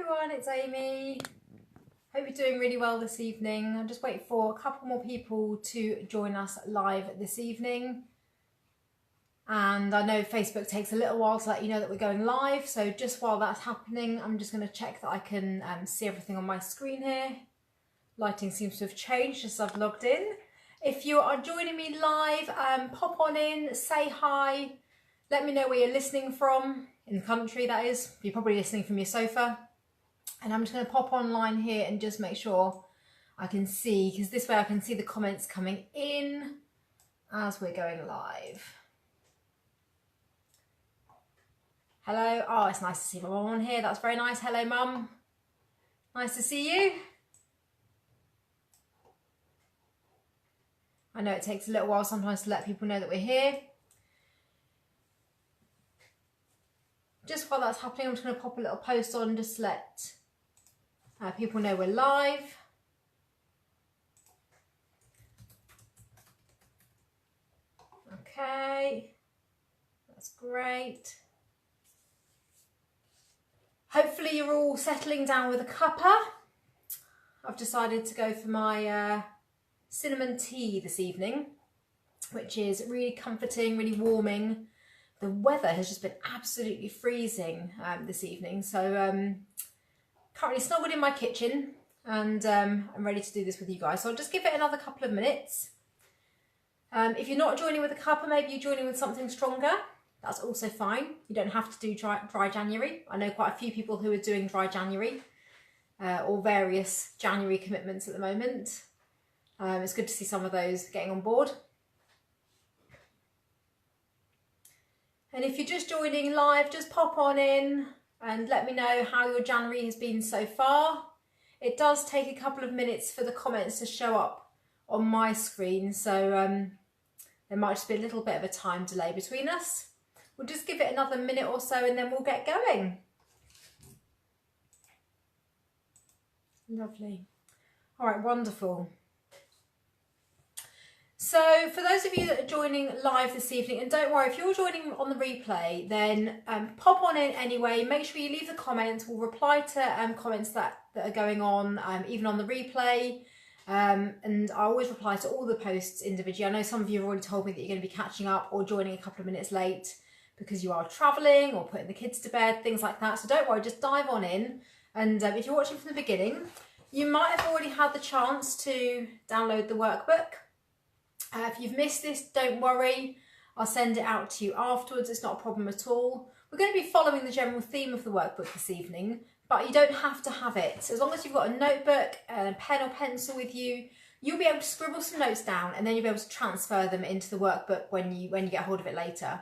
everyone, it's Amy. Hope you're doing really well this evening. I'm just waiting for a couple more people to join us live this evening. And I know Facebook takes a little while to let you know that we're going live. So just while that's happening, I'm just going to check that I can see everything on my screen here. Lighting seems to have changed as I've logged in. If you are joining me live, pop on in, say hi. Let me know where you're listening from, in the country that is. You're probably listening from your sofa. And I'm just going to pop online here and just make sure I can see, because this way I can see the comments coming in as we're going live. Hello. Oh, it's nice to see my mum on here. That's very nice. Hello, Mum. Nice to see you. I know it takes a little while sometimes to let people know that we're here. Just while that's happening, I'm just going to pop a little post on just to let people know we're live. Okay, that's great. Hopefully you're all settling down with a cuppa. I've decided to go for my cinnamon tea this evening, which is really comforting, really warming. The weather has just been absolutely freezing this evening, so currently snuggled in my kitchen and I'm ready to do this with you guys. So I'll just give it another couple of minutes. If you're not joining with a cuppa, maybe you're joining with something stronger. That's also fine. You don't have to do dry January. I know quite a few people who are doing dry January or various January commitments at the moment. It's good to see some of those getting on board. And if you're just joining live, just pop on in and let me know how your January has been so far. It does take a couple of minutes for the comments to show up on my screen, so there might just be a little bit of a time delay between us. We'll just give it another minute or so and then we'll get going. Lovely. All right, wonderful. So for those of you that are joining live this evening, and don't worry, if you're joining on the replay, then pop on in anyway. Make sure you leave the comments. We'll reply to comments that are going on, even on the replay. And I always reply to all the posts individually. I know some of you have already told me that you're going to be catching up or joining a couple of minutes late because you are travelling or putting the kids to bed, things like that. So don't worry, just dive on in. And if you're watching from the beginning, you might have already had the chance to download the workbook. If you've missed this, don't worry. I'll send it out to you afterwards. It's not a problem at all. We're going to be following the general theme of the workbook this evening, but you don't have to have it. So as long as you've got a notebook and a pen or pencil with you, you'll be able to scribble some notes down and then you'll be able to transfer them into the workbook when you get hold of it later.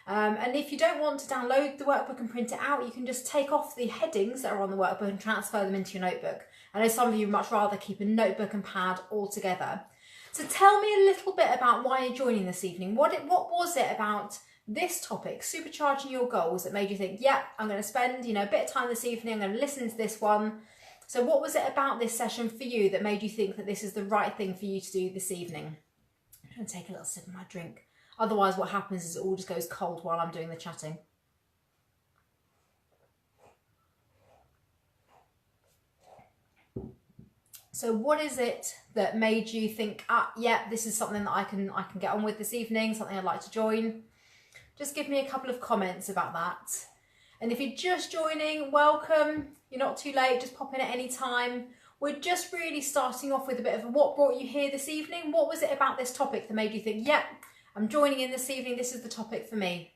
And if you don't want to download the workbook and print it out, you can just take off the headings that are on the workbook and transfer them into your notebook. I know some of you would much rather keep a notebook and pad all together. So tell me a little bit about why you're joining this evening. What was it about this topic, supercharging your goals, that made you think, yeah, I'm going to spend a bit of time this evening, I'm going to listen to this one. So what was it about this session for you that made you think that this is the right thing for you to do this evening? I'm going to take a little sip of my drink. Otherwise what happens is it all just goes cold while I'm doing the chatting. So what is it that made you think, yeah, this is something that I can get on with this evening, something I'd like to join? Just give me a couple of comments about that. And if you're just joining, welcome. You're not too late, just pop in at any time. We're just really starting off with a bit of what brought you here this evening. What was it about this topic that made you think, yeah, I'm joining in this evening, this is the topic for me?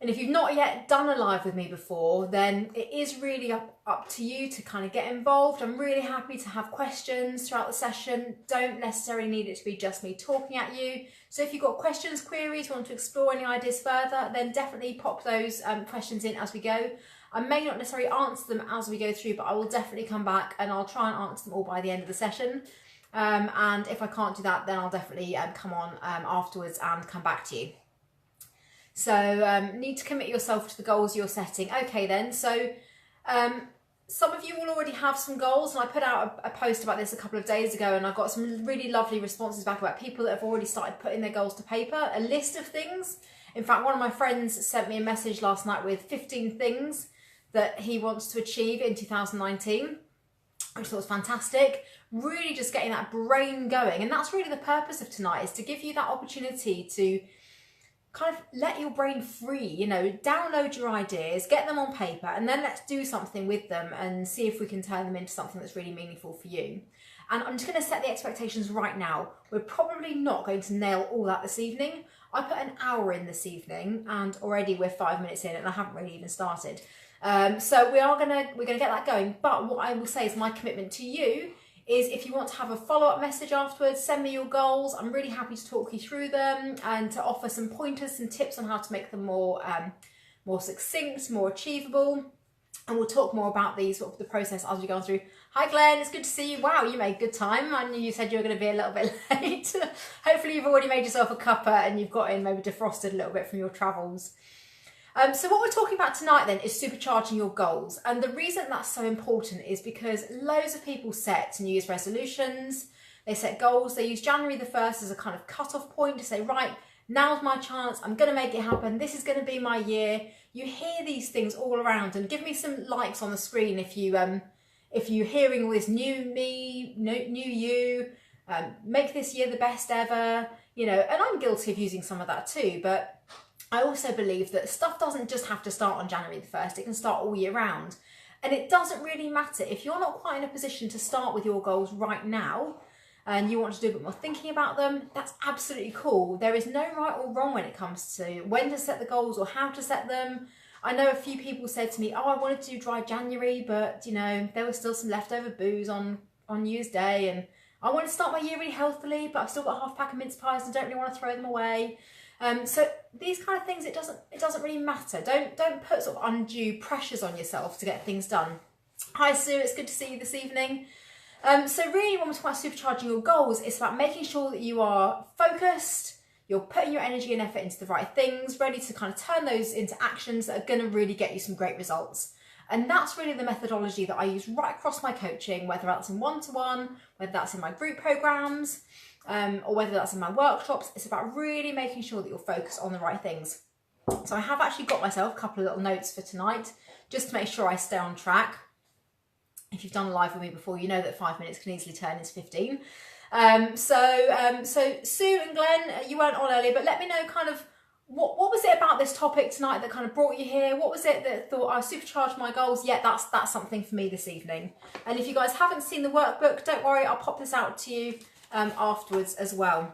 And if you've not yet done a live with me before, then it is really up to you to kind of get involved. I'm really happy to have questions throughout the session. Don't necessarily need it to be just me talking at you. So if you've got questions, queries, want to explore any ideas further, then definitely pop those questions in as we go. I may not necessarily answer them as we go through, but I will definitely come back and I'll try and answer them all by the end of the session. And if I can't do that, then I'll definitely come on afterwards and come back to you. So need to commit yourself to the goals you're setting. Okay then, so some of you will already have some goals, and I put out a post about this a couple of days ago, and I got some really lovely responses back about people that have already started putting their goals to paper, a list of things. In fact, one of my friends sent me a message last night with 15 things that he wants to achieve in 2019, which I thought was fantastic. Really just getting that brain going, and that's really the purpose of tonight, is to give you that opportunity to kind of let your brain free, you know, download your ideas, get them on paper, and then let's do something with them and see if we can turn them into something that's really meaningful for you. And I'm just going to set the expectations right now. We're probably not going to nail all that this evening. I put an hour in this evening, and already we're 5 minutes in, and I haven't really even started. So we're gonna get that going. But what I will say is my commitment to you is, if you want to have a follow-up message afterwards, send me your goals. I'm really happy to talk you through them and to offer some pointers and tips on how to make them more succinct, more achievable. And we'll talk more about the process as we go through. Hi Glenn, it's good to see you. Wow, you made good time. I knew you said you were going to be a little bit late. Hopefully you've already made yourself a cuppa and you've got in maybe defrosted a little bit from your travels. So what we're talking about tonight then is supercharging your goals. And the reason that's so important is because loads of people set New Year's resolutions, they set goals, they use January the 1st as a kind of cut-off point to say, right, now's my chance, I'm going to make it happen, this is going to be my year. You hear these things all around, and give me some likes on the screen if you're hearing all this new me, new you, make this year the best ever, you know, and I'm guilty of using some of that too, but I also believe that stuff doesn't just have to start on January the 1st, it can start all year round. And it doesn't really matter if you're not quite in a position to start with your goals right now and you want to do a bit more thinking about them, that's absolutely cool. There is no right or wrong when it comes to when to set the goals or how to set them. I know a few people said to me, oh, I wanted to do dry January, but you know, there was still some leftover booze on New Year's Day, and I want to start my year really healthily, but I've still got half a pack of mince pies and don't really want to throw them away. So these kind of things, it doesn't really matter. Don't put sort of undue pressures on yourself to get things done. Hi Sue, it's good to see you this evening. So really, when we're talking about supercharging your goals, it's about making sure that you are focused, you're putting your energy and effort into the right things, ready to kind of turn those into actions that are going to really get you some great results. And that's really the methodology that I use right across my coaching, whether that's in one-to-one, whether that's in my group programs, or whether that's in my workshops. It's about really making sure that you're focused on the right things. So I have actually got myself a couple of little notes for tonight, just to make sure I stay on track. If you've done a live with me before, you know that 5 minutes can easily turn into 15. So Sue and Glenn, you weren't on earlier, but let me know kind of what was it about this topic tonight that kind of brought you here? What was it that thought, I supercharged my goals? Yeah, that's something for me this evening. And if you guys haven't seen the workbook, don't worry, I'll pop this out to you afterwards as well.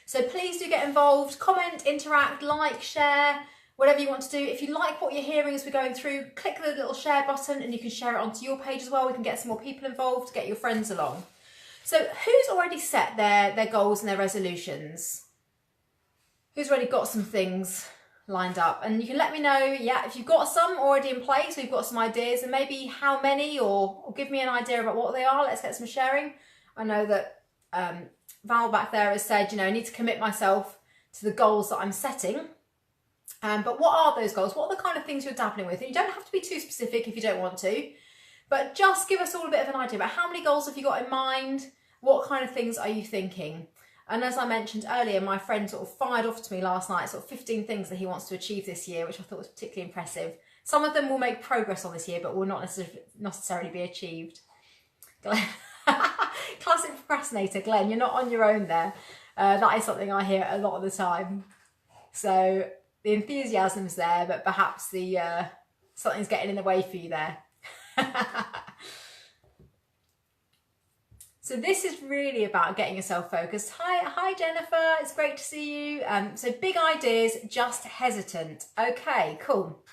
So please do get involved, comment, interact, like, share, whatever you want to do. If you like what you're hearing as we're going through, click the little share button and you can share it onto your page as well. We can get some more people involved, get your friends along. So who's already set their goals and their resolutions? Who's already got some things lined up? And you can let me know, yeah, if you've got some already in place, or you've got some ideas, and maybe how many, or give me an idea about what they are. Let's get some sharing. I know that Val back there has said, you know, I need to commit myself to the goals that I'm setting. But what are those goals? What are the kind of things you're dabbling with? And you don't have to be too specific if you don't want to, but just give us all a bit of an idea about how many goals have you got in mind? What kind of things are you thinking? And as I mentioned earlier, my friend sort of fired off to me last night, sort of 15 things that he wants to achieve this year, which I thought was particularly impressive. Some of them will make progress on this year, but will not necessarily be achieved. Glenn. Classic procrastinator, Glenn, you're not on your own there. That is something I hear a lot of the time. So the enthusiasm's there, but perhaps the something's getting in the way for you there. So this is really about getting yourself focused. Hi Jennifer, it's great to see you. So big ideas, just hesitant. Okay, cool.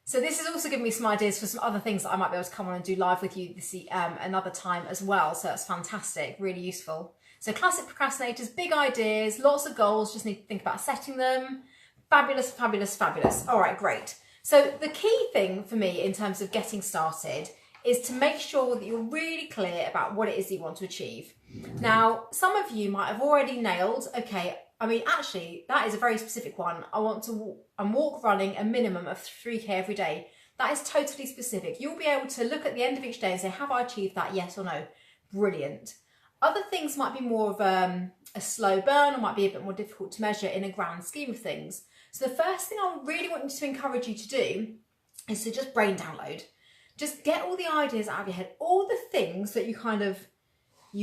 So this has also given me some ideas for some other things that I might be able to come on and do live with you this another time as well. So that's fantastic, really useful. So classic procrastinators, big ideas, lots of goals, just need to think about setting them. Fabulous, fabulous, fabulous. All right, great. So the key thing for me in terms of getting started is to make sure that you're really clear about what it is that you want to achieve. Now, some of you might have already nailed, okay, I mean, actually, that is a very specific one. I'm walk running a minimum of 3K every day. That is totally specific. You'll be able to look at the end of each day and say, have I achieved that? Yes or no? Brilliant. Other things might be more of a slow burn or might be a bit more difficult to measure in a grand scheme of things. So the first thing I really want to encourage you to do is to just brain download. Just get all the ideas out of your head, all the things that you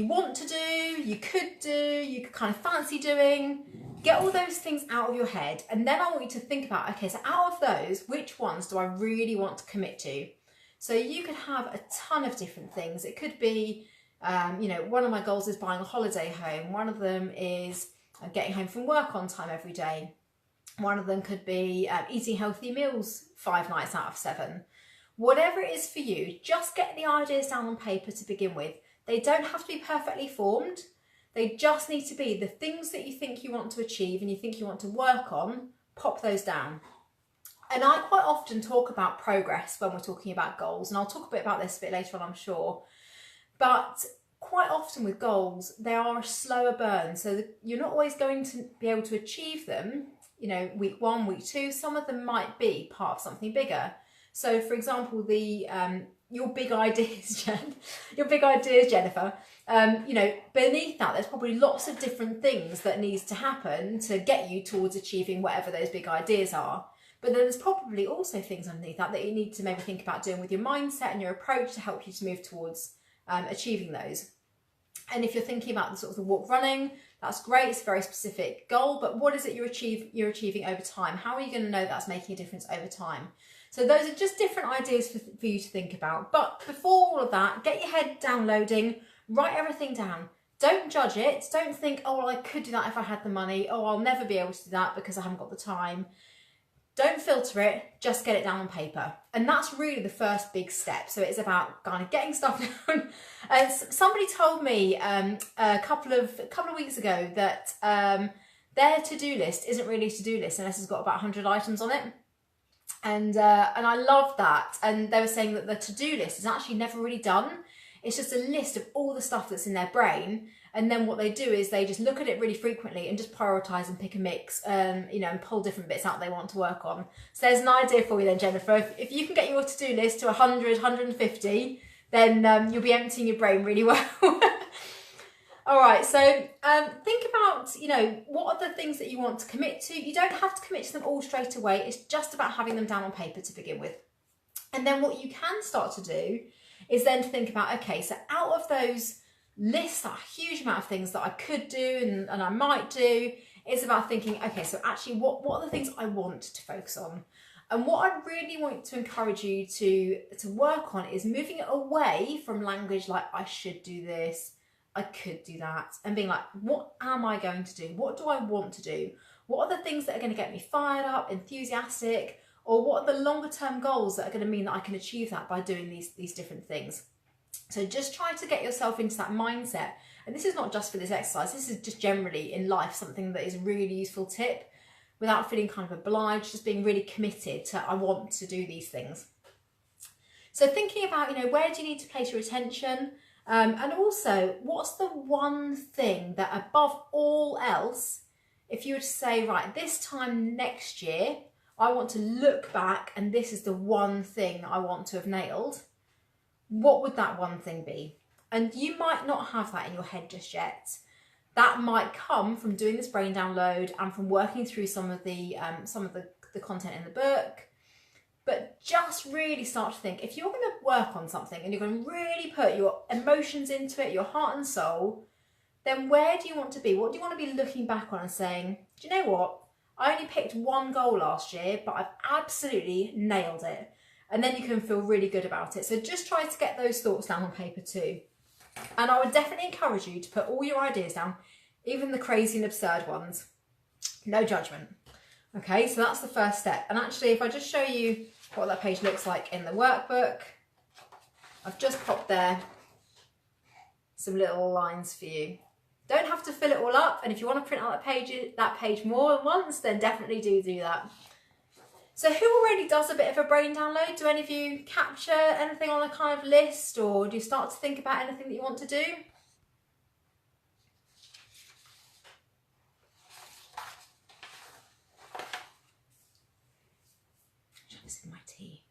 want to do, you could kind of fancy doing. Get all those things out of your head, and then I want you to think about, okay, so out of those, which ones do I really want to commit to? So you could have a ton of different things. It could be, you know, one of my goals is buying a holiday home. One of them is getting home from work on time every day. One of them could be eating healthy meals 5 nights out of 7. Whatever it is for you, just get the ideas down on paper to begin with. They don't have to be perfectly formed. They just need to be the things that you think you want to achieve and you think you want to work on, pop those down. And I quite often talk about progress when we're talking about goals, and I'll talk a bit about this a bit later on, I'm sure. But quite often with goals, they are a slower burn, so that you're not always going to be able to achieve them, you know, week 1, week 2. Some of them might be part of something bigger. So for example, your big ideas, Jennifer, you know, beneath that, there's probably lots of different things that needs to happen to get you towards achieving whatever those big ideas are. But then there's probably also things underneath that you need to maybe think about doing with your mindset and your approach to help you to move towards achieving those. And if you're thinking about the sort of the walk running, that's great. It's a very specific goal, but what is it you're achieving over time? How are you going to know that's making a difference over time? So those are just different ideas for you to think about. But before all of that, get your head downloading, write everything down. Don't judge it. Don't think, oh, well, I could do that if I had the money. Oh, I'll never be able to do that because I haven't got the time. Don't filter it, just get it down on paper. And that's really the first big step. So it's about kind of getting stuff down. Somebody told me a couple of weeks ago that their to-do list isn't really a to-do list unless it's got about 100 items on it. And I love that. And they were saying that the to-do list is actually never really done. It's just a list of all the stuff that's in their brain. And then what they do is they just look at it really frequently and just prioritise and pick a mix, you know, and pull different bits out they want to work on. So there's an idea for you then, Jennifer. If you can get your to-do list to 100, 150, then you'll be emptying your brain really well. All right, so think about, you know, what are the things that you want to commit to? You don't have to commit to them all straight away. It's just about having them down on paper to begin with. And then what you can start to do is then to think about, okay, so out of those lists, that huge amount of things that I could do and I might do, it's about thinking, okay, so actually what are the things I want to focus on? And what I really want to encourage you to work on is moving it away from language like I should do this, I could do that, and being like, what am I going to do? What do I want to do? What are the things that are going to get me fired up, enthusiastic, or what are the longer term goals that are going to mean that I can achieve that by doing these different things? So just try to get yourself into that mindset. And this is not just for this exercise, this is just generally in life, something that is a really useful tip without feeling kind of obliged, just being really committed to, I want to do these things. So thinking about, you know, where do you need to place your attention? And also, what's the one thing that above all else, if you were to say, right, this time next year, I want to look back and this is the one thing I want to have nailed, what would that one thing be? And you might not have that in your head just yet. That might come from doing this brain download and from working through some of the content in the book. But just really start to think, if you're going to work on something and you're going to really put your emotions into it, your heart and soul, then where do you want to be? What do you want to be looking back on and saying, do you know what? I only picked one goal last year, but I've absolutely nailed it. And then you can feel really good about it. So just try to get those thoughts down on paper too. And I would definitely encourage you to put all your ideas down, even the crazy and absurd ones. No judgment. Okay, so that's the first step. And actually, if I just show you what that page looks like in the workbook, I've just popped there some little lines for you. Don't have to fill it all up. And if you want to print out that page more than once, then definitely do that. So who already does a bit of a brain download? Do any of you capture anything on a kind of list, or do you start to think about anything that you want to do? I'm trying to sip my tea.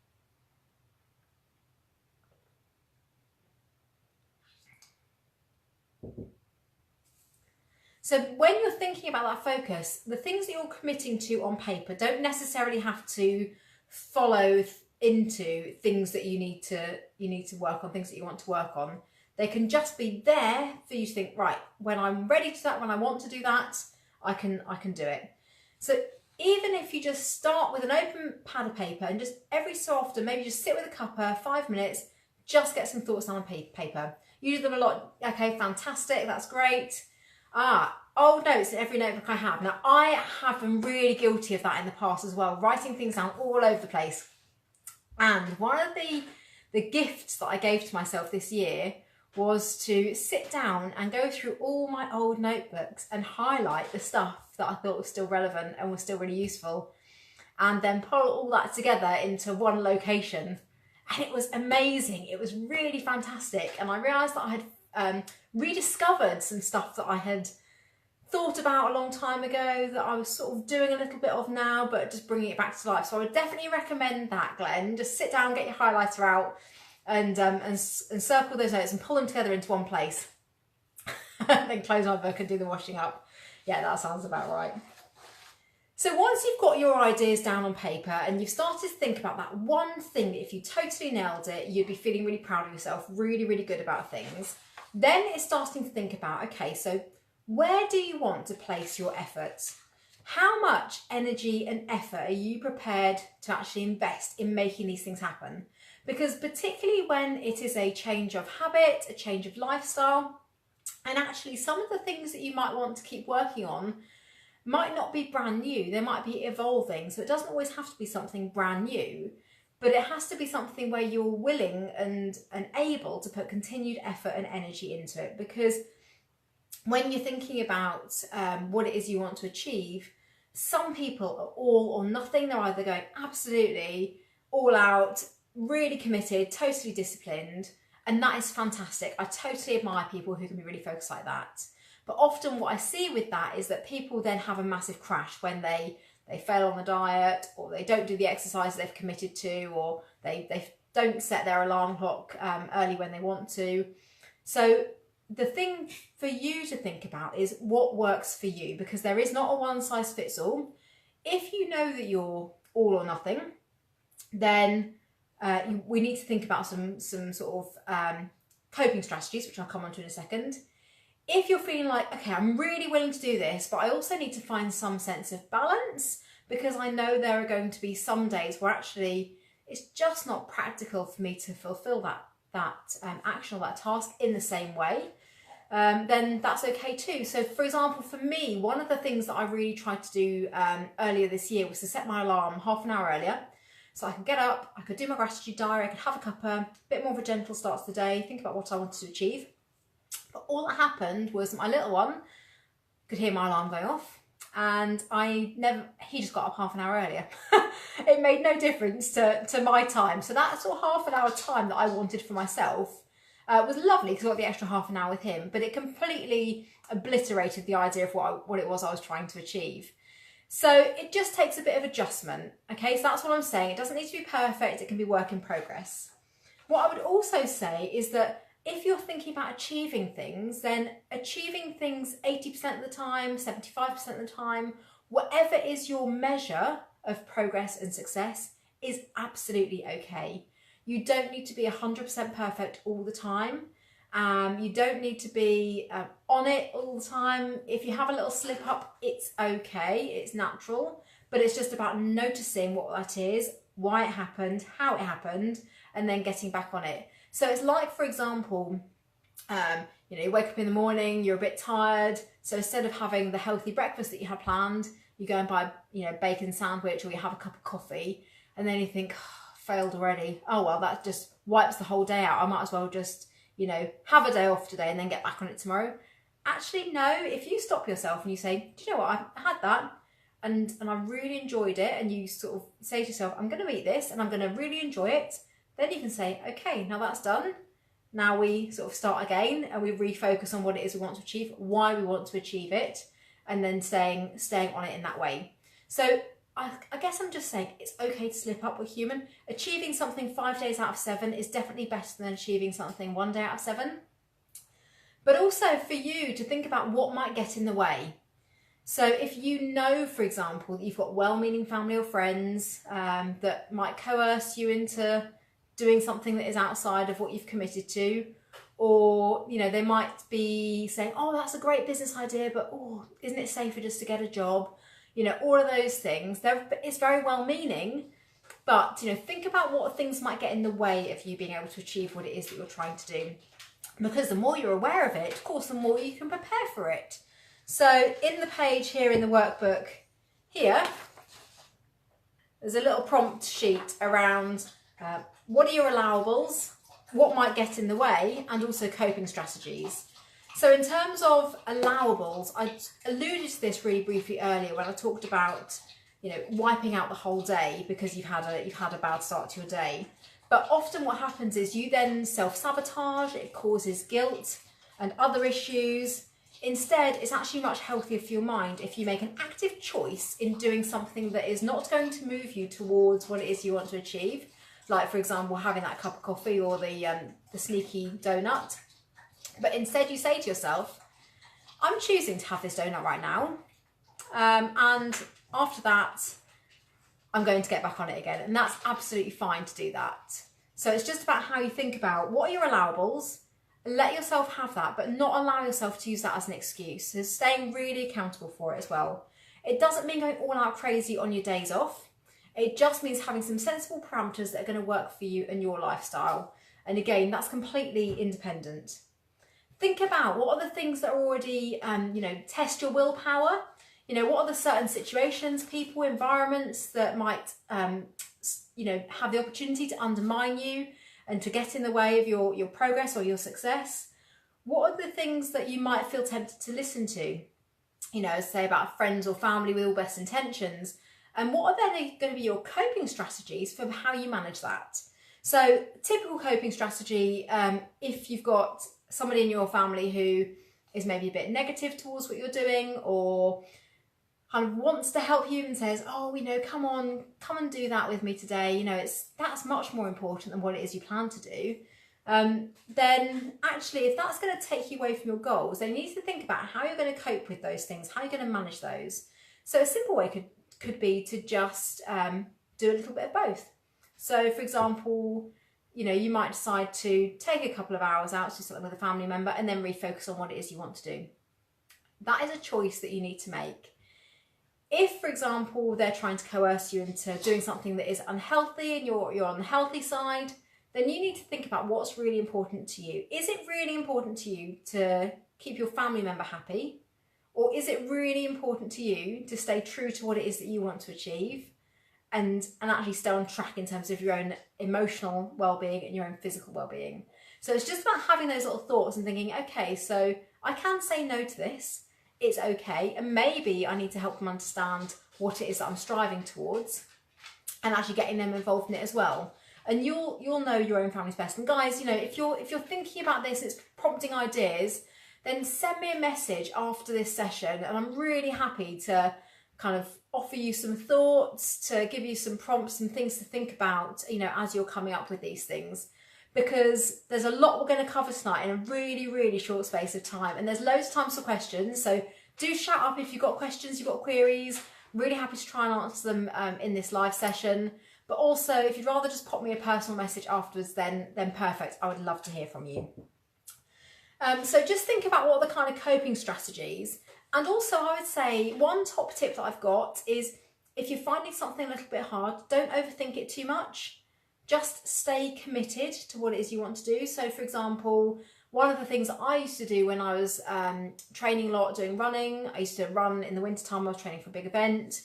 So when you're thinking about that focus, the things that you're committing to on paper don't necessarily have to follow into things that you need to work on, things that you want to work on. They can just be there for you to think, right, when I'm ready to that, when I want to do that, I can do it. So even if you just start with an open pad of paper and just every so often, maybe just sit with a cuppa, 5 minutes, just get some thoughts down on paper. You do them a lot. Okay, fantastic, that's great. Old notes in every notebook I have. Now, I have been really guilty of that in the past as well, writing things down all over the place. And one of the gifts that I gave to myself this year was to sit down and go through all my old notebooks and highlight the stuff that I thought was still relevant and was still really useful, and then pull all that together into one location. And it was amazing. It was really fantastic. And I realised that I had rediscovered some stuff that I had thought about a long time ago that I was sort of doing a little bit of now, but just bringing it back to life. So I would definitely recommend that, Glenn. Just sit down, get your highlighter out, and circle those notes and pull them together into one place. Then close my book and do the washing up. Yeah, that sounds about right. So once you've got your ideas down on paper and you've started to think about that one thing that if you totally nailed it, you'd be feeling really proud of yourself, really, really good about things, then it's starting to think about, okay, so where do you want to place your efforts? How much energy and effort are you prepared to actually invest in making these things happen? Because particularly when it is a change of habit, a change of lifestyle, and actually some of the things that you might want to keep working on might not be brand new, they might be evolving. So it doesn't always have to be something brand new, but it has to be something where you're willing and able to put continued effort and energy into it. Because when you're thinking about what it is you want to achieve, some people are all or nothing. They're either going absolutely all out, really committed, totally disciplined, and that is fantastic. I totally admire people who can be really focused like that. But often what I see with that is that people then have a massive crash when they fail on the diet, or they don't do the exercise they've committed to, or they don't set their alarm clock early when they want to. So the thing for you to think about is what works for you, because there is not a one size fits all. If you know that you're all or nothing, then we need to think about some sort of coping strategies, which I'll come on to in a second. If you're feeling like, okay, I'm really willing to do this, but I also need to find some sense of balance, because I know there are going to be some days where actually it's just not practical for me to fulfill that action or that task in the same way, then that's okay too. So for example, for me, one of the things that I really tried to do earlier this year was to set my alarm half an hour earlier. So I could get up, I could do my gratitude diary, I could have a cuppa, a bit more of a gentle start to the day, think about what I wanted to achieve. But all that happened was my little one could hear my alarm going off, and he just got up half an hour earlier. It made no difference to my time. So that sort of half an hour time that I wanted for myself was lovely, because I got the extra half an hour with him, but it completely obliterated the idea of what it was I was trying to achieve. So it just takes a bit of adjustment. Okay, so that's what I'm saying. It doesn't need to be perfect. It can be work in progress. What I would also say is that if you're thinking about achieving things, then achieving things 80% of the time, 75% of the time, whatever is your measure of progress and success is absolutely okay. You don't need to be 100% perfect all the time. You don't need to be on it all the time. If you have a little slip up, it's okay, it's natural, but it's just about noticing what that is, why it happened, how it happened, and then getting back on it. So it's like, for example, you wake up in the morning, you're a bit tired. So instead of having the healthy breakfast that you had planned, you go and buy, bacon sandwich, or you have a cup of coffee, and then you think, oh, failed already. Oh, well, that just wipes the whole day out. I might as well just, have a day off today and then get back on it tomorrow. Actually, no, if you stop yourself and you say, do you know what, I had that and I really enjoyed it, and you sort of say to yourself, I'm going to eat this and I'm going to really enjoy it, then you can say, okay, now that's done. Now we sort of start again and we refocus on what it is we want to achieve, why we want to achieve it, and then staying on it in that way. So I guess I'm just saying it's okay to slip up. We're human. Achieving something 5 days out of 7 is definitely better than achieving something 1 day out of 7. but also for you to think about what might get in the way. So if you know, for example, that you've got well-meaning family or friends that might coerce you into doing something that is outside of what you've committed to, or, you know, they might be saying, oh, that's a great business idea, but oh, isn't it safer just to get a job? You know, all of those things, it's very well-meaning, but, you know, think about what things might get in the way of you being able to achieve what it is that you're trying to do. Because the more you're aware of it, of course, the more you can prepare for it. So in the page here in the workbook here, there's a little prompt sheet around what are your allowables, what might get in the way, and also coping strategies. So in terms of allowables, I alluded to this really briefly earlier when I talked about, you know, wiping out the whole day because you've had a bad start to your day. But often what happens is you then self-sabotage, it causes guilt and other issues. Instead, it's actually much healthier for your mind if you make an active choice in doing something that is not going to move you towards what it is you want to achieve. Like, for example, having that cup of coffee or the sneaky donut. But instead you say to yourself, I'm choosing to have this donut right now. And after that, I'm going to get back on it again. And that's absolutely fine to do that. So it's just about how you think about what are your allowables, let yourself have that, but not allow yourself to use that as an excuse. So staying really accountable for it as well. It doesn't mean going all out crazy on your days off. It just means having some sensible parameters that are going to work for you and your lifestyle. And again, that's completely independent. Think about what are the things that are already, you know, test your willpower. You know, what are the certain situations, people, environments that might, you know, have the opportunity to undermine you and to get in the way of your progress or your success? What are the things that you might feel tempted to listen to? You know, say about friends or family with all best intentions. And what are then going to be your coping strategies for how you manage that? So typical coping strategy, if you've got somebody in your family who is maybe a bit negative towards what you're doing or kind of wants to help you and says, oh, you know, come and do that with me today. You know, that's much more important than what it is you plan to do. Then actually, if that's going to take you away from your goals, then you need to think about how you're going to cope with those things, how you're going to manage those. So a simple way could be to just do a little bit of both. So for example, you know, you might decide to take a couple of hours out to do something with a family member and then refocus on what it is you want to do. That is a choice that you need to make. If, for example, they're trying to coerce you into doing something that is unhealthy and you're on the healthy side, then you need to think about what's really important to you. Is it really important to you to keep your family member happy? Or is it really important to you to stay true to what it is that you want to achieve and actually stay on track in terms of your own emotional well-being and your own physical well-being? So it's just about having those little thoughts and thinking, okay, so I can say no to this. It's okay. And maybe I need to help them understand what it is that I'm striving towards and actually getting them involved in it as well. And you'll know your own family's best. And guys, you know, if you're thinking about this, it's prompting ideas, then send me a message after this session and I'm really happy to kind of offer you some thoughts, to give you some prompts and things to think about, you know, as you're coming up with these things. Because there's a lot we're going to cover tonight in a really, really short space of time. And there's loads of time for questions. So do shout up if you've got questions, you've got queries. I'm really happy to try and answer them in this live session. But also, if you'd rather just pop me a personal message afterwards, then perfect. I would love to hear from you. So just think about what are the kind of coping strategies. And also I would say one top tip that I've got is if you're finding something a little bit hard, don't overthink it too much. Just stay committed to what it is you want to do. So for example, one of the things that I used to do when I was training a lot, doing running, I used to run in the wintertime. I was training for a big event.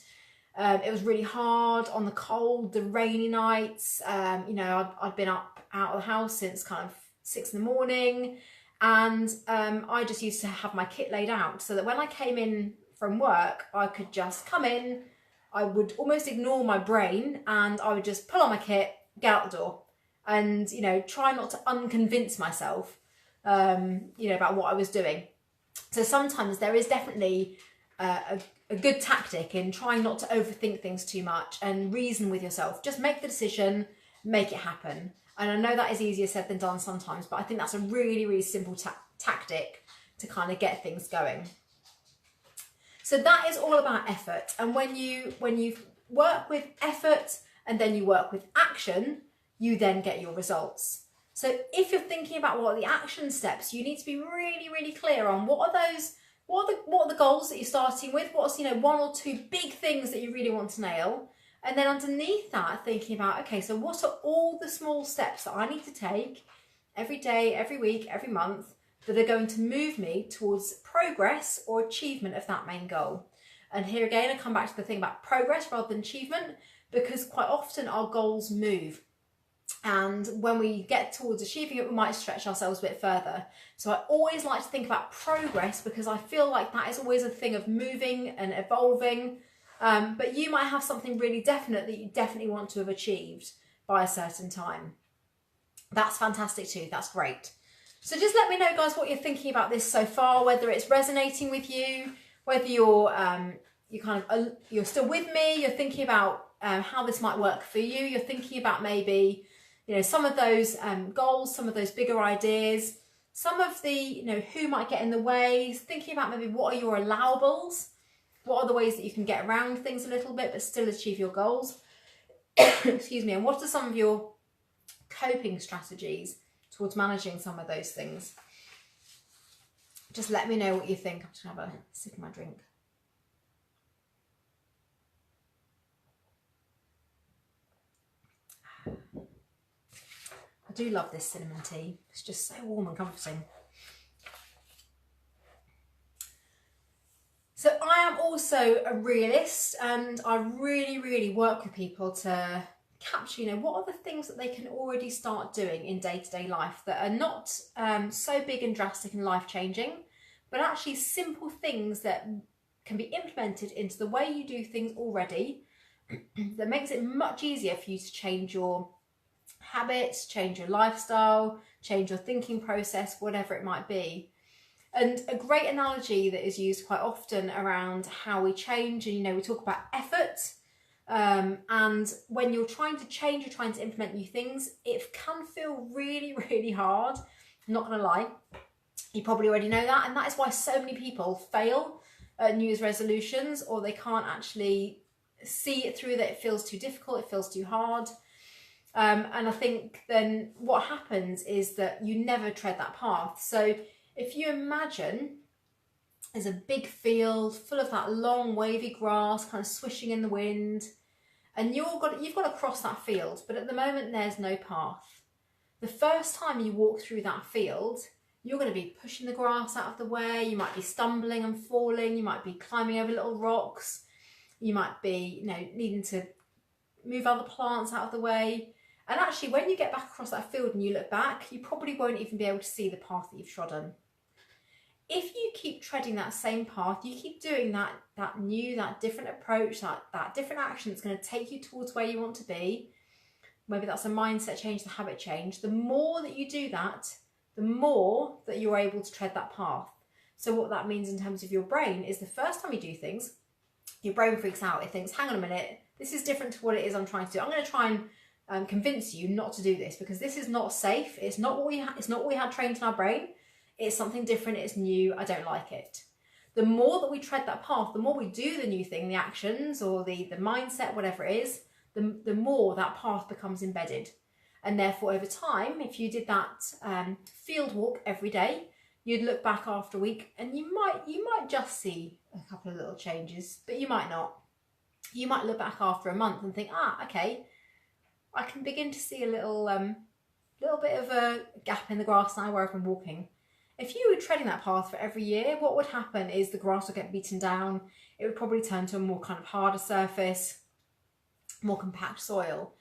It was really hard on the cold, the rainy nights. You know, I'd been out of the house since kind of 6 in the morning. And I just used to have my kit laid out so that when I came in from work, I could just come in, I would almost ignore my brain and I would just pull on my kit, get out the door and, you know, try not to unconvince myself, you know, about what I was doing. So sometimes there is definitely a good tactic in trying not to overthink things too much and reason with yourself. Just make the decision, make it happen. And I know that is easier said than done sometimes, but I think that's a really, really simple tactic to kind of get things going. So that is all about effort. And when you work with effort and then you work with action, you then get your results. So if you're thinking about what are the action steps, you need to be really, really clear on what are the goals that you're starting with, what's, one or two big things that you really want to nail. And then underneath that, thinking about, okay, so what are all the small steps that I need to take every day, every week, every month that are going to move me towards progress or achievement of that main goal. And here again, I come back to the thing about progress rather than achievement, because quite often our goals move. And when we get towards achieving it, we might stretch ourselves a bit further. So I always like to think about progress, because I feel like that is always a thing of moving and evolving. But you might have something really definite that you definitely want to have achieved by a certain time. That's fantastic too. That's great. So just let me know, guys, what you're thinking about this so far, whether it's resonating with you, whether you're still with me, you're thinking about how this might work for you. You're thinking about maybe, some of those goals, some of those bigger ideas, some of the, who might get in the way, thinking about maybe what are your allowables, what are the ways that you can get around things a little bit but still achieve your goals. Excuse me. And what are some of your coping strategies towards managing some of those things? Just let me know what you think. I'm just going to have a sip of my drink. I do love this cinnamon tea. It's just so warm and comforting. So I am also a realist, and I really, really work with people to capture, what are the things that they can already start doing in day-to-day life that are not so big and drastic and life-changing, but actually simple things that can be implemented into the way you do things already that makes it much easier for you to change your habits, change your lifestyle, change your thinking process, whatever it might be. And a great analogy that is used quite often around how we change, and we talk about effort. And when you're trying to change, you're trying to implement new things, it can feel really, really hard. I'm not going to lie. You probably already know that. And that is why so many people fail at New Year's resolutions, or they can't actually see it through, that it feels too difficult, it feels too hard. And I think then what happens is that you never tread that path. So if you imagine there's a big field full of that long wavy grass kind of swishing in the wind, and you've got to cross that field, but at the moment there's no path. The first time you walk through that field, you're going to be pushing the grass out of the way, you might be stumbling and falling, you might be climbing over little rocks, you might be needing to move other plants out of the way. And actually when you get back across that field and you look back, you probably won't even be able to see the path that you've trodden. If you keep treading that same path, you keep doing that different approach, that different action that's going to take you towards where you want to be, maybe that's a mindset change, the habit change, the more that you do that, the more that you're able to tread that path. So what that means in terms of your brain is the first time you do things, your brain freaks out. It thinks, hang on a minute, this is different to what it is I'm trying to do. I'm going to try and convince you not to do this, because this is not safe. It's not what we had trained in our brain. It's something different, it's new, I don't like it. The more that we tread that path, the more we do the new thing, the actions or the mindset, whatever it is, the more that path becomes embedded. And therefore over time, if you did that field walk every day, you'd look back after a week and you might just see a couple of little changes, but you might not. You might look back after a month and think, okay, I can begin to see a little bit of a gap in the grass now where I've been walking. If you were treading that path for every year, what would happen is the grass would get beaten down. It would probably turn to a more kind of harder surface, more compact soil.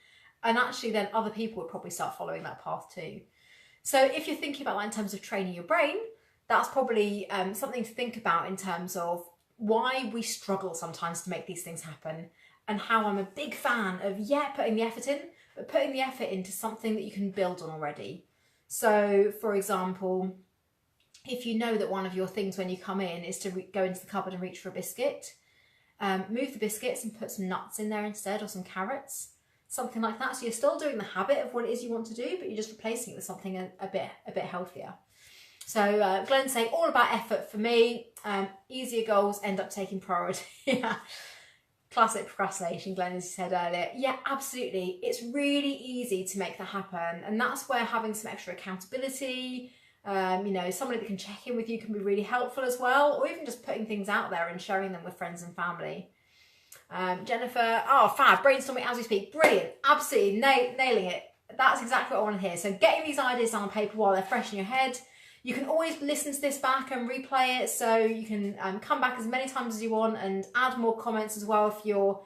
And actually then other people would probably start following that path too. So if you're thinking about that in terms of training your brain, that's probably something to think about in terms of why we struggle sometimes to make these things happen, and how I'm a big fan of, putting the effort in, but putting the effort into something that you can build on already. So for example, if you know that one of your things when you come in is to go into the cupboard and reach for a biscuit, move the biscuits and put some nuts in there instead, or some carrots. something like that. So you're still doing the habit of what it is you want to do, but you're just replacing it with something a bit healthier. So Glenn's saying all about effort for me. Easier goals end up taking priority. Yeah. Classic procrastination, Glenn, as you said earlier. Yeah, absolutely. It's really easy to make that happen. And that's where having some extra accountability, you know, somebody that can check in with you can be really helpful as well, or even just putting things out there and sharing them with friends and family. Jennifer, oh, fab, brainstorming as we speak. Brilliant. Absolutely nailing it. That's exactly what I want to hear. So getting these ideas down on paper while they're fresh in your head. You can always listen to this back and replay it, so you can come back as many times as you want and add more comments as well if you're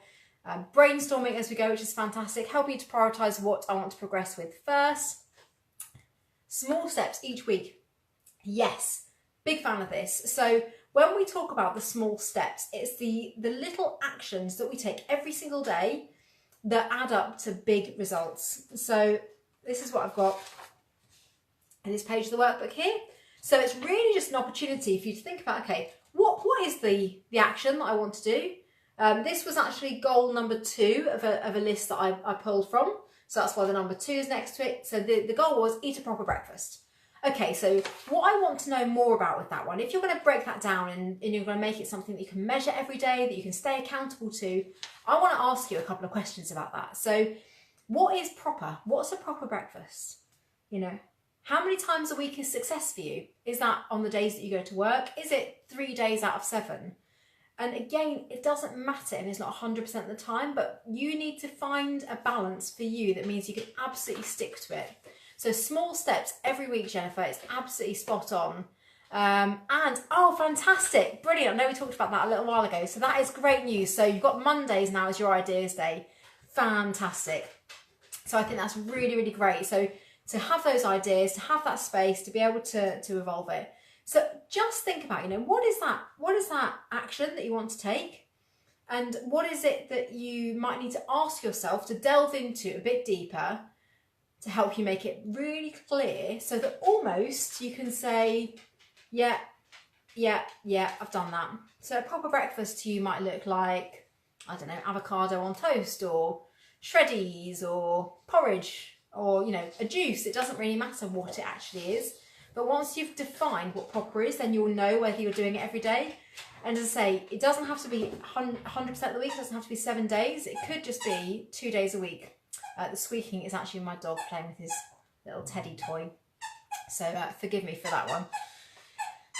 brainstorming as we go, which is fantastic. Help you to prioritise what I want to progress with first. Small steps each week. Yes, big fan of this. So when we talk about the small steps, it's the little actions that we take every single day that add up to big results. So this is what I've got in this page of the workbook here. So it's really just an opportunity for you to think about, okay, what is the action that I want to do? This was actually goal number 2 of a list that I pulled from. So that's why the number 2 is next to it. So the goal was eat a proper breakfast. Okay, so what I want to know more about with that one, if you're going to break that down and you're going to make it something that you can measure every day, that you can stay accountable to, I want to ask you a couple of questions about that. So what is proper? What's a proper breakfast? You know, how many times a week is success for you? Is that on the days that you go to work? Is it 3 days out of 7? And again, it doesn't matter and it's not 100% of the time, but you need to find a balance for you that means you can absolutely stick to it. So small steps every week, Jennifer, it's absolutely spot on. And, oh, fantastic, brilliant. I know we talked about that a little while ago. So that is great news. So you've got Mondays now as your ideas day. Fantastic. So I think that's really, really great. So to have those ideas, to have that space, to be able to evolve it. So just think about, you know, what is that action that you want to take? And what is it that you might need to ask yourself to delve into a bit deeper to help you make it really clear so that almost you can say, yeah, I've done that. So a proper breakfast to you might look like, I don't know, avocado on toast or shreddies or porridge or, you know, a juice. It doesn't really matter what it actually is. But once you've defined what proper is, then you'll know whether you're doing it every day. And as I say, it doesn't have to be 100% of the week. It doesn't have to be 7 days. It could just be 2 days a week. The squeaking is actually my dog playing with his little teddy toy. So forgive me for that one.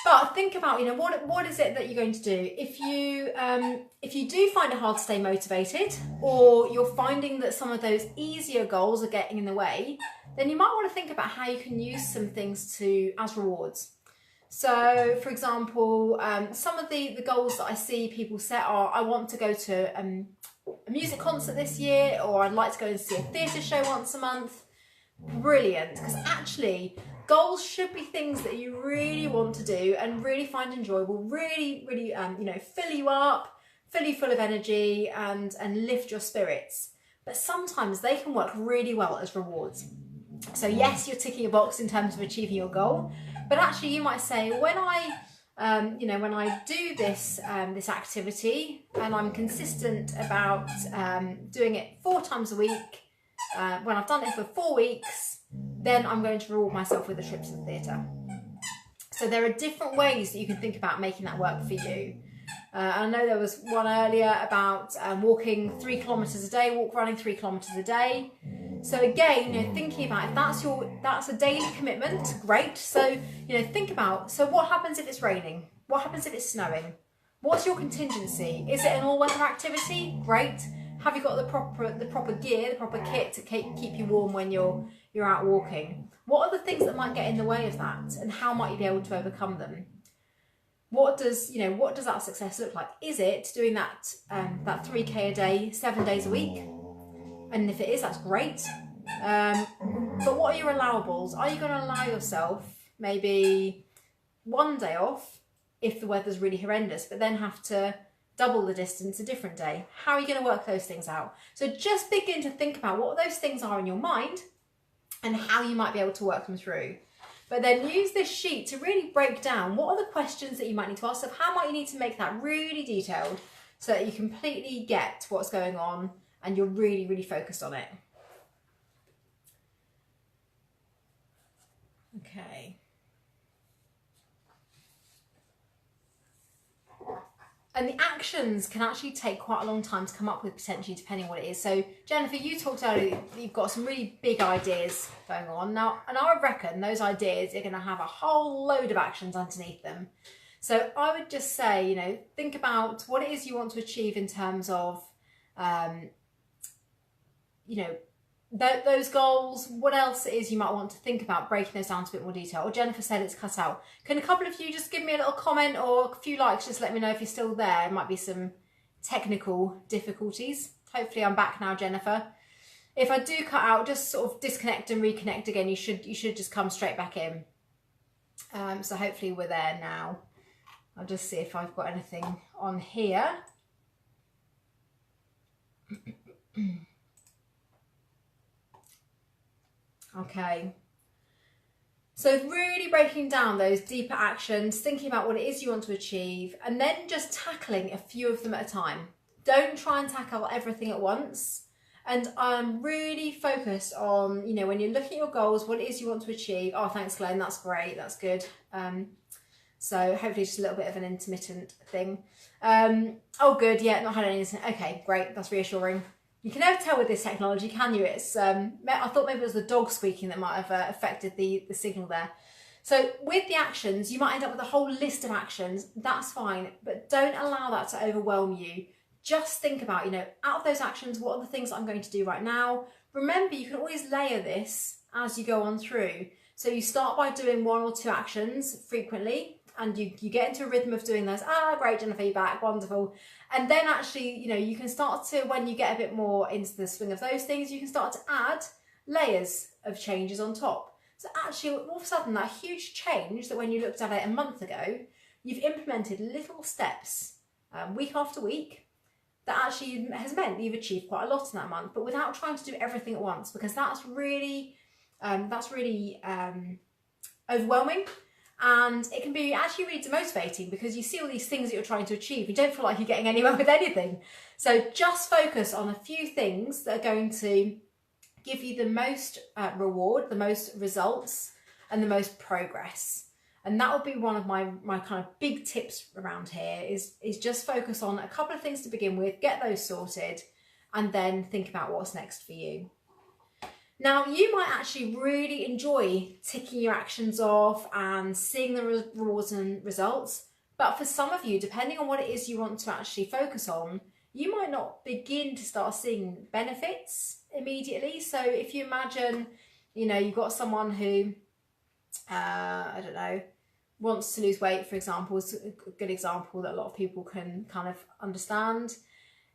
But think about, you know, what is it that you're going to do? If you do find it hard to stay motivated, or you're finding that some of those easier goals are getting in the way, then you might want to think about how you can use some things as rewards. So, for example, some of the goals that I see people set are, I want to go to a music concert this year, or I'd like to go and see a theatre show once a month. Brilliant, because actually goals should be things that you really want to do and really find enjoyable, really, really, you know, fill you up, fill you full of energy and lift your spirits. But sometimes they can work really well as rewards. So yes, you're ticking a box in terms of achieving your goal, but actually you might say, when I do this activity and I'm consistent about doing it 4 times a week, when I've done it for 4 weeks, then I'm going to reward myself with a trip to the theatre. So there are different ways that you can think about making that work for you. I know there was one earlier about walking 3 kilometres a day, running 3 kilometres a day. So again, you know, thinking about if that's a daily commitment, great. So, you know, think about, so what happens if it's raining? What happens if it's snowing? What's your contingency? Is it an all-weather activity? Great. Have you got the proper gear, the proper kit to keep you warm when you're out walking? What are the things that might get in the way of that, and how might you be able to overcome them? What does that success look like? Is it doing that 3K a day, 7 days a week? And if it is, that's great. But what are your allowables? Are you going to allow yourself maybe 1 day off if the weather's really horrendous, but then have to double the distance a different day? How are you going to work those things out? So just begin to think about what those things are in your mind and how you might be able to work them through. But then use this sheet to really break down what are the questions that you might need to ask yourself. How might you need to make that really detailed so that you completely get what's going on and you're really, really focused on it. Okay. And the actions can actually take quite a long time to come up with, potentially, depending on what it is. So, Jennifer, you talked earlier, you've got some really big ideas going on now, and I reckon those ideas are going to have a whole load of actions underneath them. So I would just say, you know, think about what it is you want to achieve in terms of, you know, those goals, what else it is you might want to think about, breaking those down to a bit more detail. Or Jennifer said it's cut out. Can a couple of you just give me a little comment or a few likes, just let me know if you're still there. It might be some technical difficulties. Hopefully I'm back now, Jennifer. If I do cut out, just sort of disconnect and reconnect again. You should just come straight back in. So hopefully we're there now. I'll just see if I've got anything on here. Okay. So really breaking down those deeper actions, thinking about what it is you want to achieve, and then just tackling a few of them at a time. Don't try and tackle everything at once. And I'm really focused on, you know, when you're looking at your goals, what it is you want to achieve. Oh, thanks, Glenn. That's great. That's good. So hopefully just a little bit of an intermittent thing. Oh, good. Yeah, not had any. Okay, great. That's reassuring. You can never tell with this technology, can you? It's I thought maybe it was the dog squeaking that might have affected the signal there. So with the actions, you might end up with a whole list of actions. That's fine, but don't allow that to overwhelm you. Just think about, you know, out of those actions, what are the things I'm going to do right now? Remember, you can always layer this as you go on through. So you start by doing 1 or 2 actions frequently, and you get into a rhythm of doing those. Ah, great, Jennifer, you're back, wonderful. And then actually, you know, you can start to, when you get a bit more into the swing of those things, you can start to add layers of changes on top. So actually, all of a sudden, that huge change that when you looked at it a month ago, you've implemented little steps week after week that actually has meant that you've achieved quite a lot in that month, but without trying to do everything at once, because that's really overwhelming. And it can be actually really demotivating because you see all these things that you're trying to achieve. You don't feel like you're getting anywhere with anything. So just focus on a few things that are going to give you the most reward, the most results, and the most progress. And that would be one of my kind of big tips around here is just focus on a couple of things to begin with, get those sorted, and then think about what's next for you. Now, you might actually really enjoy ticking your actions off and seeing the rewards and results. But for some of you, depending on what it is you want to actually focus on, you might not begin to start seeing benefits immediately. So if you imagine, you know, you've got someone who, I don't know, wants to lose weight, for example, is a good example that a lot of people can kind of understand.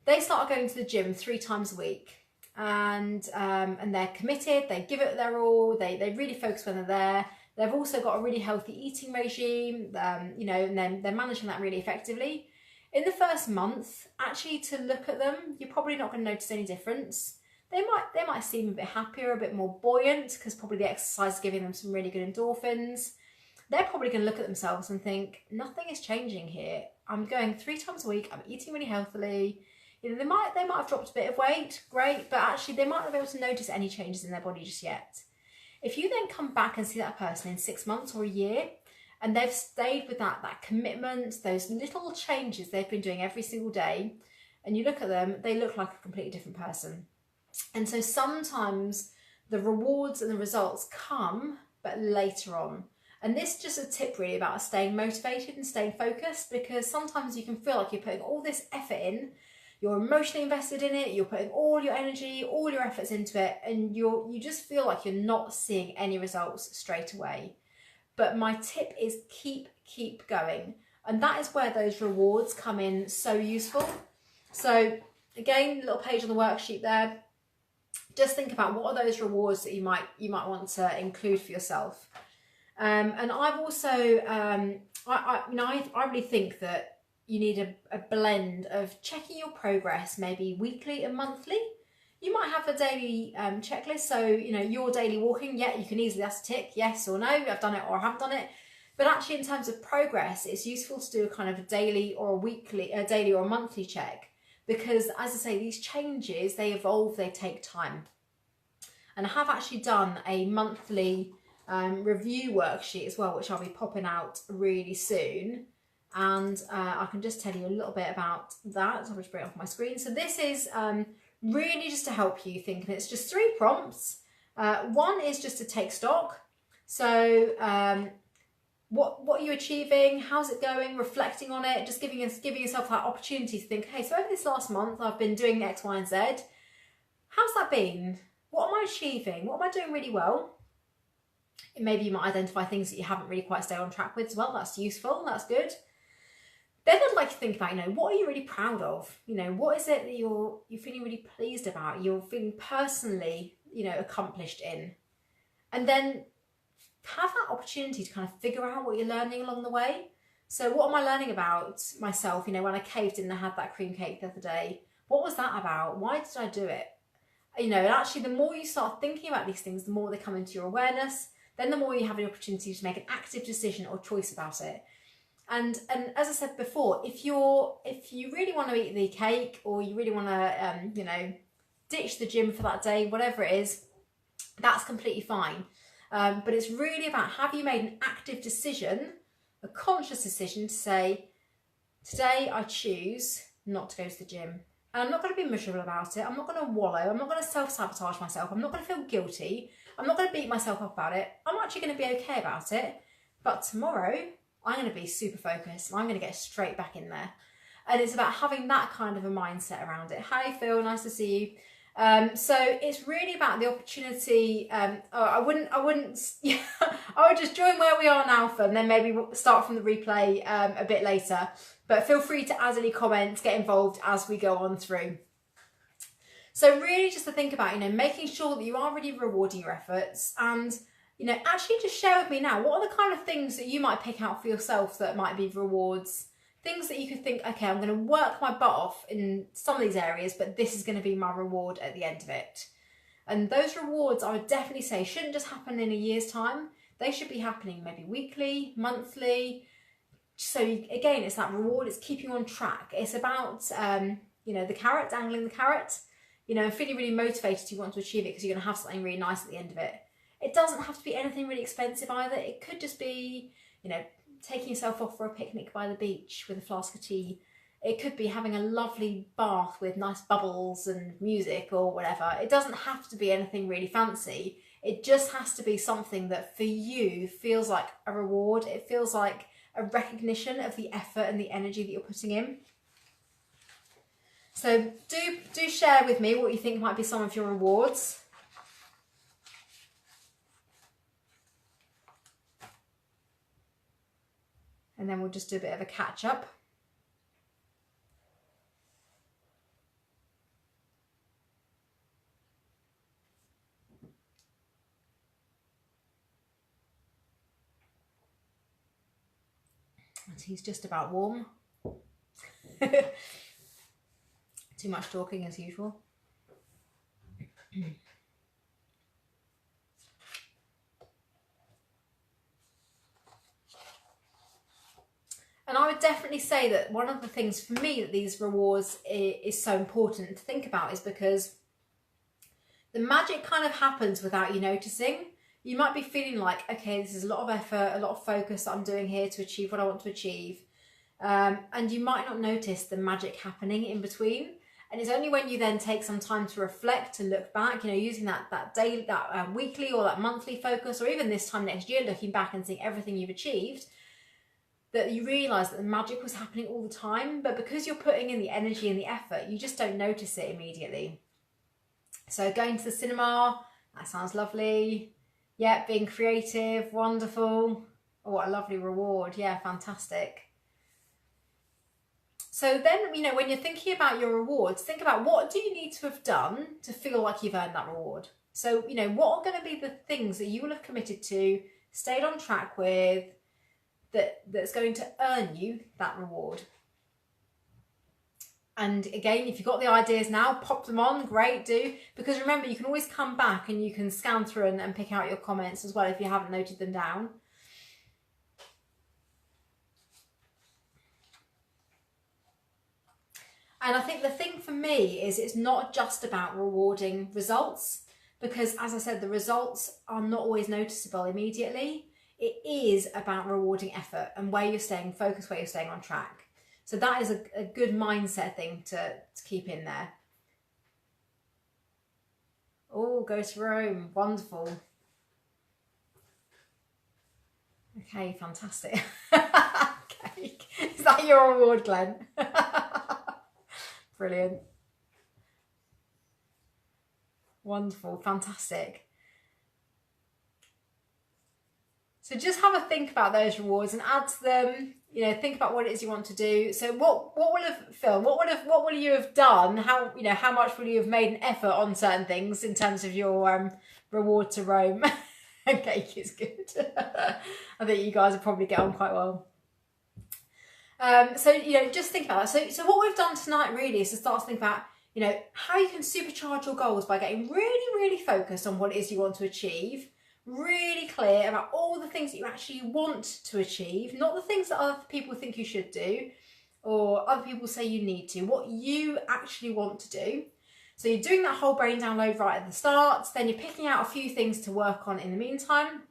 They start going to the gym 3 times a week. And they're committed, they give it their all, they really focus when they're there. They've also got a really healthy eating regime, you know, and then they're managing that really effectively. In the first month, actually to look at them, you're probably not going to notice any difference. They might seem a bit happier, a bit more buoyant, because probably the exercise is giving them some really good endorphins. They're probably going to look at themselves and think, nothing is changing here. I'm going 3 times a week, I'm eating really healthily. You know, they might have dropped a bit of weight, great, but actually they might not be able to notice any changes in their body just yet. If you then come back and see that person in 6 months or a year, and they've stayed with that commitment, those little changes they've been doing every single day, and you look at them, they look like a completely different person. And so sometimes the rewards and the results come, but later on. And this is just a tip really about staying motivated and staying focused, because sometimes you can feel like you're putting all this effort in, you're emotionally invested in it, you're putting all your energy, all your efforts into it, and you just feel like you're not seeing any results straight away. But my tip is keep going. And that is where those rewards come in so useful. So again, little page on the worksheet there. Just think about what are those rewards that you might want to include for yourself. And I've also, I really think that you need a blend of checking your progress, maybe weekly and monthly. You might have a daily checklist. So, you know, your daily walking, yeah, you can easily just tick yes or no, I've done it or I haven't done it. But actually in terms of progress, it's useful to do a kind of a daily or a weekly, a daily or a monthly check. because as I say, these changes, they evolve, they take time. And I have actually done a monthly review worksheet as well, which I'll be popping out really soon. And I can just tell you a little bit about that. I'll just bring it up on my screen. So this is really just to help you think, and it's just 3 prompts. One is just to take stock. So what are you achieving? How's it going? Reflecting on it, just giving yourself that opportunity to think, hey, so over this last month, I've been doing X, Y, and Z. How's that been? What am I achieving? What am I doing really well? Maybe you might identify things that you haven't really quite stayed on track with as well. That's useful. That's good. Then I'd like to think about, what are you really proud of? What is it that you're feeling really pleased about? You're feeling personally, accomplished in, and then have that opportunity to kind of figure out what you're learning along the way. So what am I learning about myself? When I caved in and I had that cream cake the other day, what was that about? Why did I do it? And actually, the more you start thinking about these things, the more they come into your awareness, then the more you have the opportunity to make an active decision or choice about it. And as I said before, if you really want to eat the cake, or you really want to, ditch the gym for that day, whatever it is, that's completely fine. But it's really about, have you made an active decision, a conscious decision to say, today I choose not to go to the gym. And I'm not going to be miserable about it. I'm not going to wallow. I'm not going to self-sabotage myself. I'm not going to feel guilty. I'm not going to beat myself up about it. I'm actually going to be okay about it. But tomorrow, I'm going to be super focused. And I'm going to get straight back in there. And it's about having that kind of a mindset around it. Hi, Phil. Nice to see you. So it's really about the opportunity. I wouldn't. Yeah, I would just join where we are now, Phil, and then maybe we'll start from the replay a bit later. But feel free to add any comments, get involved as we go on through. So really just to think about, making sure that you are really rewarding your efforts, and, actually just share with me now, what are the kind of things that you might pick out for yourself that might be rewards, things that you could think, okay, I'm going to work my butt off in some of these areas, but this is going to be my reward at the end of it. And those rewards, I would definitely say, shouldn't just happen in a year's time. They should be happening maybe weekly, monthly. So again, it's that reward, it's keeping on track. It's about, the carrot, dangling the carrot, and feeling really motivated you want to achieve it because you're going to have something really nice at the end of it. It doesn't have to be anything really expensive either. It could just be, taking yourself off for a picnic by the beach with a flask of tea. It could be having a lovely bath with nice bubbles and music or whatever. It doesn't have to be anything really fancy. It just has to be something that for you feels like a reward. It feels like a recognition of the effort and the energy that you're putting in. So do share with me what you think might be some of your rewards. And then we'll just do a bit of a catch up. And he's just about warm. Too much talking as usual. And I would definitely say that one of the things for me that these rewards is so important to think about is because the magic kind of happens without you noticing. You might be feeling like, okay, this is a lot of effort, a lot of focus that I'm doing here to achieve what I want to achieve. And you might not notice the magic happening in between. And it's only when you then take some time to reflect, to look back, using that daily, that weekly or that monthly focus, or even this time next year, looking back and seeing everything you've achieved, that you realise that the magic was happening all the time. But because you're putting in the energy and the effort, you just don't notice it immediately. So going to the cinema, that sounds lovely. Yeah, being creative, wonderful. Oh, what a lovely reward. Yeah, fantastic. So then, when you're thinking about your rewards, think about what do you need to have done to feel like you've earned that reward. So, what are going to be the things that you will have committed to, stayed on track with, that's going to earn you that reward. And again, if you've got the ideas now, pop them on, great, do. Because remember, you can always come back and you can scan through and pick out your comments as well if you haven't noted them down. And I think the thing for me is it's not just about rewarding results, because as I said, the results are not always noticeable immediately. It is about rewarding effort and where you're staying focused, where you're staying on track. So that is a good mindset thing to keep in there. Oh, go to Rome. Wonderful. Okay, fantastic. Okay. Is that your reward, Glenn? Brilliant. Wonderful. Fantastic. So just have a think about those rewards and add to them. You know, think about what it is you want to do. So what will have, Phil, what will you have done? How, you know, how much will you have made an effort on certain things in terms of your reward to Rome? Cake is good. I think you guys will probably get on quite well. So, you know, just think about that. So what we've done tonight really is to start to think about, you know, how you can supercharge your goals by getting really, really focused on what it is you want to achieve. Really clear about all the things that you actually want to achieve, not the things that other people think you should do or other people say you need to, what you actually want to do. So you're doing that whole brain download right at the start, then you're picking out a few things to work on in the meantime.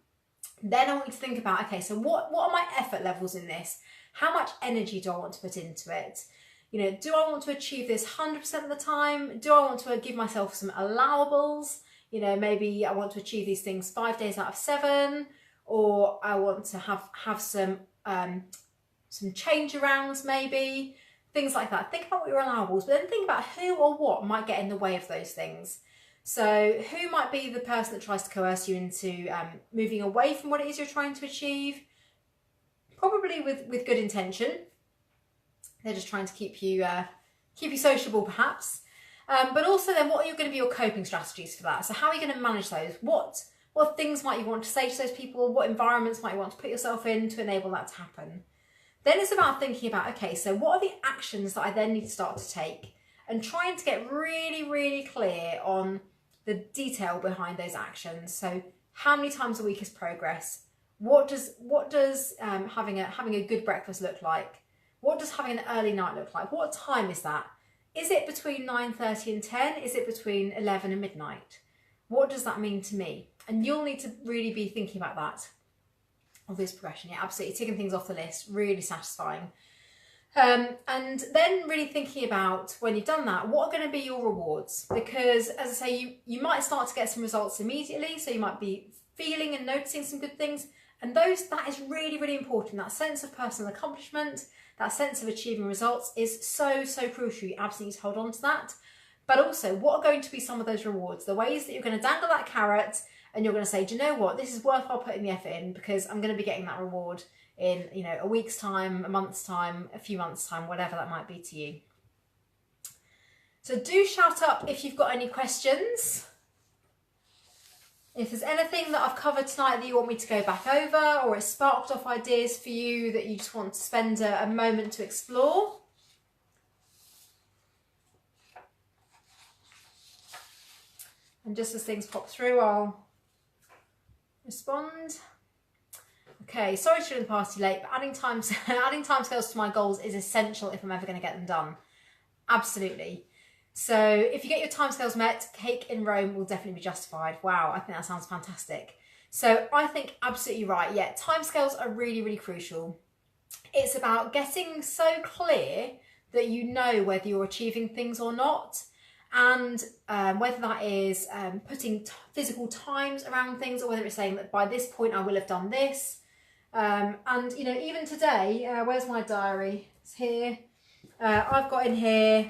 Then I want you to think about, okay, so what are my effort levels in this? How much energy do I want to put into it? You know, do I want to achieve this 100% of the time? Do I want to give myself some allowables? You know, maybe I want to achieve these things 5 days out of 7, or I want to have some change arounds, maybe things like that. Think about what your allowables, but then think about who or what might get in the way of those things. So who might be the person that tries to coerce you into moving away from what it is you're trying to achieve? Probably with good intention. They're just trying to keep you sociable, perhaps. But also then, what are going to be your coping strategies for that? So how are you going to manage those? What things might you want to say to those people? What environments might you want to put yourself in to enable that to happen? Then it's about thinking about, okay, so what are the actions that I then need to start to take? And trying to get really, really clear on the detail behind those actions. So how many times a week is progress? What does having a good breakfast look like? What does having an early night look like? What time is that? Is it between 9:30 and 10? Is it between 11 and midnight? What does that mean to me? And you'll need to really be thinking about that, of this progression. Yeah, absolutely. Ticking things off the list, really satisfying. And then really thinking about, when you've done that, what are going to be your rewards? Because as I say, you might start to get some results immediately. So you might be feeling and noticing some good things. And that is really, really important. That sense of personal accomplishment, that sense of achieving results is so, so crucial. You absolutely need to hold on to that. But also, what are going to be some of those rewards? The ways that you're going to dangle that carrot and you're going to say, do you know what? This is worthwhile putting the effort in because I'm going to be getting that reward in, you know, a week's time, a month's time, a few months' time, whatever that might be to you. So do shout up if you've got any questions. If there's anything that I've covered tonight that you want me to go back over, or it's sparked off ideas for you that you just want to spend a moment to explore. And just as things pop through, I'll respond. Okay, sorry to join the party late, but adding timescales to my goals is essential if I'm ever going to get them done. Absolutely. So if you get your timescales met, cake in Rome will definitely be justified. Wow, I think that sounds fantastic. So I think absolutely right. Yeah, timescales are really, really crucial. It's about getting so clear that you know whether you're achieving things or not, and whether that is putting physical times around things, or whether it's saying that by this point I will have done this. And you know, even today, where's my diary? It's here. I've got in here.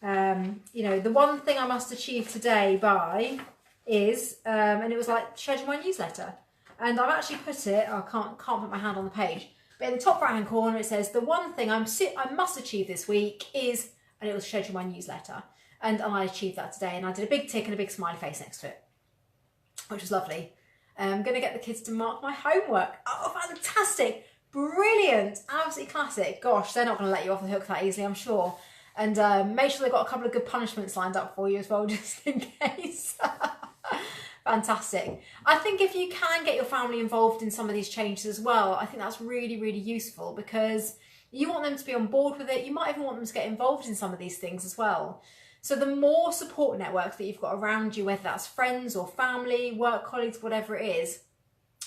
You know, the one thing I must achieve today by is, and it was like schedule my newsletter, and I've actually put it. I can't put my hand on the page, but in the top right hand corner it says the one thing I must achieve this week is, and it was schedule my newsletter, and I achieved that today, and I did a big tick and a big smiley face next to it, which was lovely. I'm going to get the kids to mark my homework. Oh, fantastic, brilliant, absolutely classic. Gosh, they're not going to let you off the hook that easily, I'm sure. And make sure they've got a couple of good punishments lined up for you as well, just in case. Fantastic. I think if you can get your family involved in some of these changes as well, I think that's really, really useful, because you want them to be on board with it. You might even want them to get involved in some of these things as well. So the more support network that you've got around you, whether that's friends or family, work colleagues, whatever it is,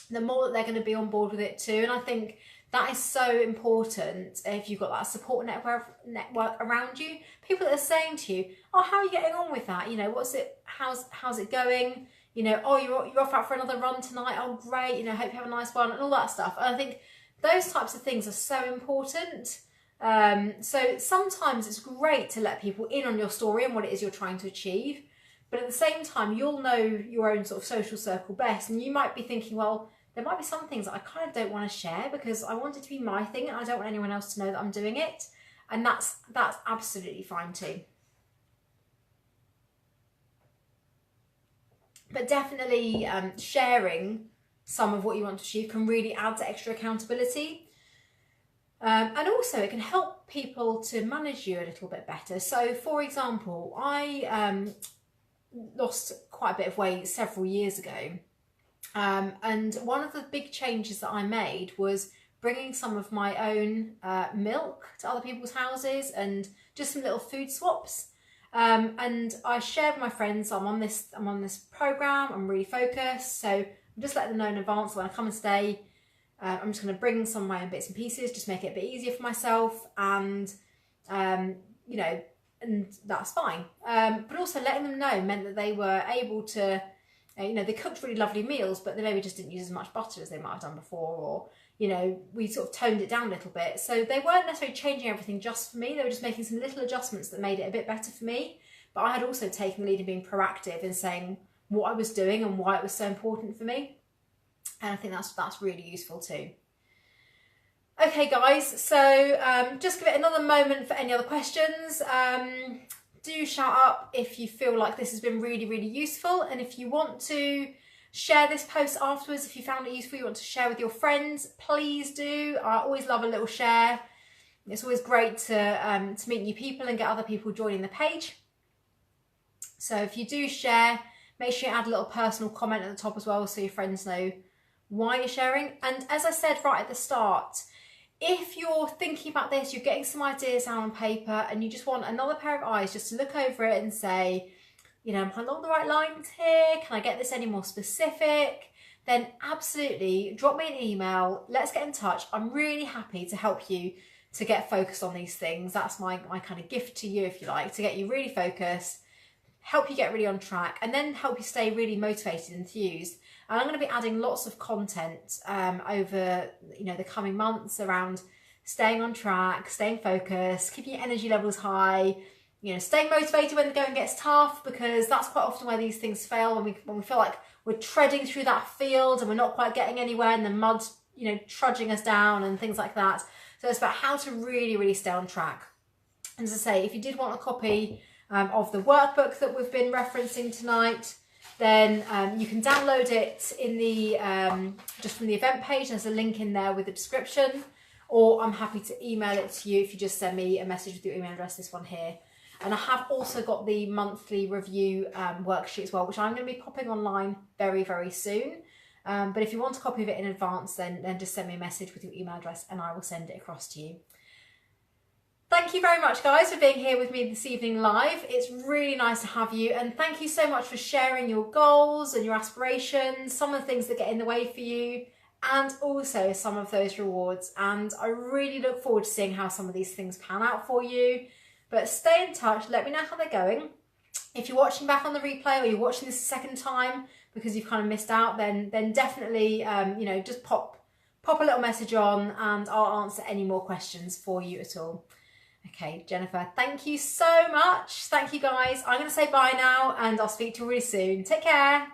the more that they're going to be on board with it too. And I think that is so important if you've got that support network around you. People that are saying to you, oh, how are you getting on with that? You know, how's it going? You know, oh, you're off out for another run tonight. Oh, great. You know, hope you have a nice one, and all that stuff. And I think those types of things are so important. So sometimes it's great to let people in on your story and what it is you're trying to achieve. But at the same time, you'll know your own sort of social circle best. And you might be thinking, well, there might be some things that I kind of don't want to share because I want it to be my thing and I don't want anyone else to know that I'm doing it. And that's absolutely fine too. But definitely sharing some of what you want to achieve can really add to extra accountability. And also it can help people to manage you a little bit better. So for example, I lost quite a bit of weight several years ago. And one of the big changes that I made was bringing some of my own milk to other people's houses and just some little food swaps. And I shared with my friends, I'm on this program, I'm really focused, so I'm just letting them know in advance when I come and stay. I'm just going to bring some of my own bits and pieces, just make it a bit easier for myself, and you know, and that's fine. But also letting them know meant that they were able to, you know, they cooked really lovely meals, but they maybe just didn't use as much butter as they might have done before, or, you know, we sort of toned it down a little bit. So they weren't necessarily changing everything just for me, they were just making some little adjustments that made it a bit better for me. But I had also taken the lead in being proactive in saying what I was doing and why it was so important for me. And I think that's really useful too. Okay guys, so just give it another moment for any other questions. Do shout up if you feel like this has been really, really useful. And if you want to share this post afterwards, if you found it useful, you want to share with your friends, please do. I always love a little share. It's always great to meet new people and get other people joining the page. So if you do share, make sure you add a little personal comment at the top as well so your friends know why you're sharing. And as I said right at the start, if you're thinking about this, you're getting some ideas down on paper and you just want another pair of eyes just to look over it and say, you know, am I along the right lines here? Can I get this any more specific? Then absolutely drop me an email. Let's get in touch. I'm really happy to help you to get focused on these things. That's my kind of gift to you, if you like, to get you really focused, help you get really on track, and then help you stay really motivated and enthused. And I'm going to be adding lots of content over, you know, the coming months around staying on track, staying focused, keeping your energy levels high, you know, staying motivated when the going gets tough, because that's quite often where these things fail, when we feel like we're treading through that field and we're not quite getting anywhere and the mud's, you know, trudging us down and things like that. So it's about how to really, really stay on track. And as I say, if you did want a copy of the workbook that we've been referencing tonight, then you can download it in the just from the event page. There's a link in there with the description, or I'm happy to email it to you if you just send me a message with your email address, this one here. And I have also got the monthly review worksheet as well, which I'm going to be popping online very, very soon. But if you want a copy of it in advance, then just send me a message with your email address and I will send it across to you. Thank you very much, guys, for being here with me this evening live. It's really nice to have you, and thank you so much for sharing your goals and your aspirations, some of the things that get in the way for you, and also some of those rewards. And I really look forward to seeing how some of these things pan out for you. But stay in touch, let me know how they're going. If you're watching back on the replay or you're watching this a second time because you've kind of missed out, then definitely you know, just pop a little message on and I'll answer any more questions for you at all. Okay, Jennifer, thank you so much. Thank you, guys. I'm going to say bye now and I'll speak to you really soon. Take care.